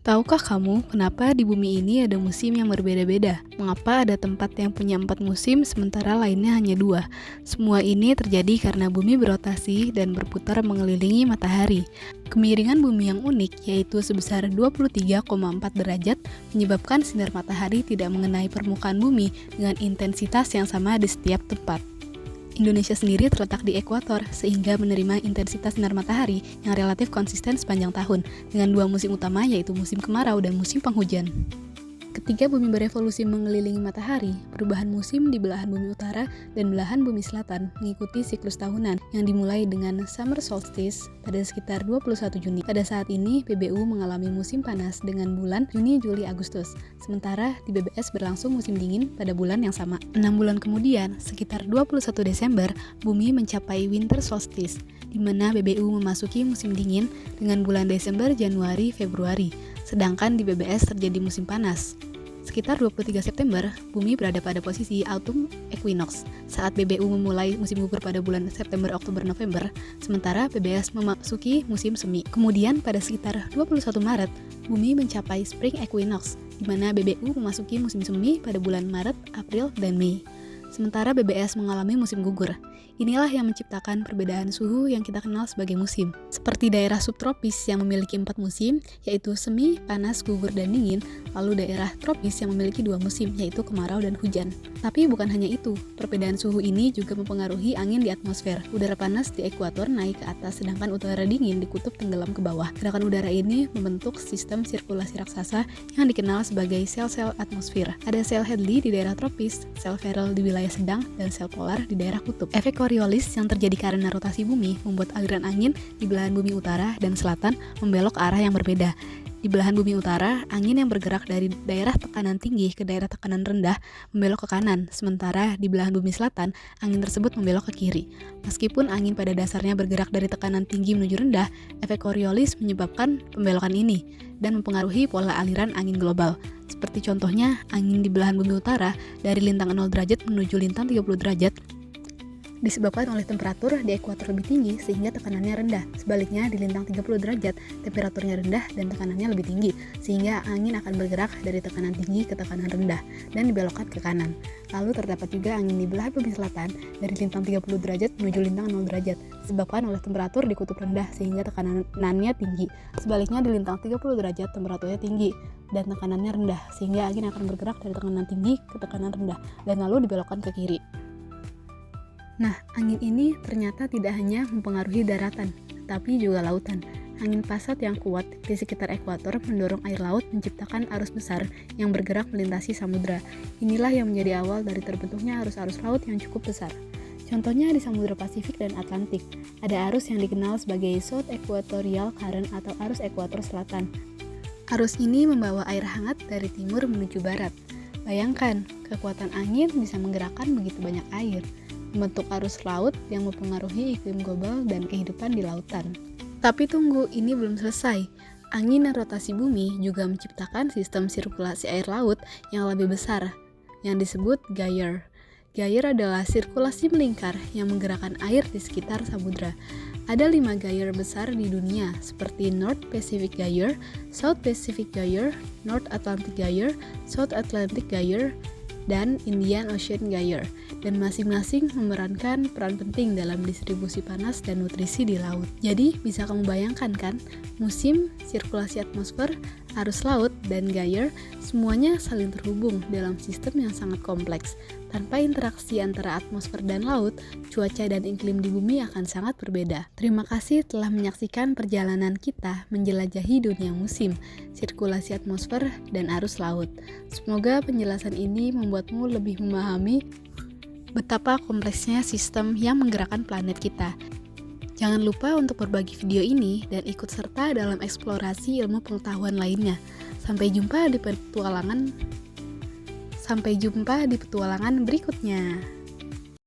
Tahukah kamu kenapa di bumi ini ada musim yang berbeda-beda? Mengapa ada tempat yang punya 4 musim sementara lainnya hanya 2? Semua ini terjadi karena bumi berotasi dan berputar mengelilingi matahari. Kemiringan bumi yang unik, yaitu sebesar 23,4 derajat, menyebabkan sinar matahari tidak mengenai permukaan bumi dengan intensitas yang sama di setiap tempat. Indonesia sendiri terletak di ekuator, sehingga menerima intensitas sinar matahari yang relatif konsisten sepanjang tahun, dengan 2 musim utama yaitu musim kemarau dan musim penghujan. Ketika bumi berevolusi mengelilingi matahari, perubahan musim di belahan bumi utara dan belahan bumi selatan mengikuti siklus tahunan yang dimulai dengan summer solstice pada sekitar 21 Juni. Pada saat ini, PBU mengalami musim panas dengan bulan Juni, Juli, Agustus, sementara di BBS berlangsung musim dingin pada bulan yang sama. 6 bulan kemudian, sekitar 21 Desember, bumi mencapai winter solstice, di mana PBU memasuki musim dingin dengan bulan Desember, Januari, Februari, sedangkan di BBS terjadi musim panas. Sekitar 23 September, bumi berada pada posisi autumn equinox saat PBU memulai musim gugur pada bulan September, Oktober, November, sementara PBS memasuki musim semi. Kemudian pada sekitar 21 Maret, bumi mencapai spring equinox, di mana PBU memasuki musim semi pada bulan Maret, April, dan Mei. Sementara BBS mengalami musim gugur. Inilah yang menciptakan perbedaan suhu yang kita kenal sebagai musim. Seperti daerah subtropis yang memiliki 4 musim, yaitu semi, panas, gugur, dan dingin, lalu daerah tropis yang memiliki 2 musim, yaitu kemarau dan hujan. Tapi bukan hanya itu, perbedaan suhu ini juga mempengaruhi angin di atmosfer. Udara panas di ekuator naik ke atas, sedangkan udara dingin di kutub tenggelam ke bawah. Gerakan udara ini membentuk sistem sirkulasi raksasa yang dikenal sebagai sel-sel atmosfer. Ada sel Hadley di daerah tropis, sel Ferrel di wilayah sedang, dan sel polar di daerah kutub. Efek Coriolis yang terjadi karena rotasi bumi membuat aliran angin di belahan bumi utara dan selatan membelok ke arah yang berbeda. Di belahan bumi utara, angin yang bergerak dari daerah tekanan tinggi ke daerah tekanan rendah membelok ke kanan, sementara di belahan bumi selatan, angin tersebut membelok ke kiri. Meskipun angin pada dasarnya bergerak dari tekanan tinggi menuju rendah, efek Coriolis menyebabkan pembelokan ini dan mempengaruhi pola aliran angin global. Seperti contohnya, angin di belahan bumi utara dari lintang 0 derajat menuju lintang 30 derajat disebabkan oleh temperatur di ekuator lebih tinggi sehingga tekanannya rendah. Sebaliknya, di lintang 30 derajat, temperaturnya rendah dan tekanannya lebih tinggi, sehingga angin akan bergerak dari tekanan tinggi ke tekanan rendah dan dibelokkan ke kanan. Lalu terdapat juga angin di belahan bumi selatan dari lintang 30 derajat menuju lintang 0 derajat, disebabkan oleh temperatur di kutub rendah sehingga tekanannya tinggi. Sebaliknya, di lintang 30 derajat temperaturnya tinggi dan tekanannya rendah, sehingga angin akan bergerak dari tekanan tinggi ke tekanan rendah dan lalu dibelokkan ke kiri. Nah, angin ini ternyata tidak hanya mempengaruhi daratan, tapi juga lautan. Angin pasat yang kuat di sekitar ekuator mendorong air laut menciptakan arus besar yang bergerak melintasi samudra. Inilah yang menjadi awal dari terbentuknya arus-arus laut yang cukup besar. Contohnya di Samudra Pasifik dan Atlantik, ada arus yang dikenal sebagai South Equatorial Current atau arus ekuator selatan. Arus ini membawa air hangat dari timur menuju barat. Bayangkan, kekuatan angin bisa menggerakkan begitu banyak air, membentuk arus laut yang mempengaruhi iklim global dan kehidupan di lautan. Tapi tunggu, ini belum selesai. Angin dan rotasi bumi juga menciptakan sistem sirkulasi air laut yang lebih besar, yang disebut gyre. Gyre adalah sirkulasi melingkar yang menggerakkan air di sekitar samudra. Ada 5 gyre besar di dunia, seperti North Pacific Gyre, South Pacific Gyre, North Atlantic Gyre, South Atlantic Gyre, dan Indian Ocean Gyre, dan masing-masing memerankan peran penting dalam distribusi panas dan nutrisi di laut. Jadi, bisa kamu bayangkan kan, musim, sirkulasi atmosfer, arus laut, dan gyre semuanya saling terhubung dalam sistem yang sangat kompleks. Tanpa interaksi antara atmosfer dan laut, cuaca dan iklim di bumi akan sangat berbeda. Terima kasih telah menyaksikan perjalanan kita menjelajahi dunia musim, sirkulasi atmosfer, dan arus laut. Semoga penjelasan ini membuatmu lebih memahami betapa kompleksnya sistem yang menggerakkan planet kita. Jangan lupa untuk berbagi video ini dan ikut serta dalam eksplorasi ilmu pengetahuan lainnya. Sampai jumpa di petualangan berikutnya.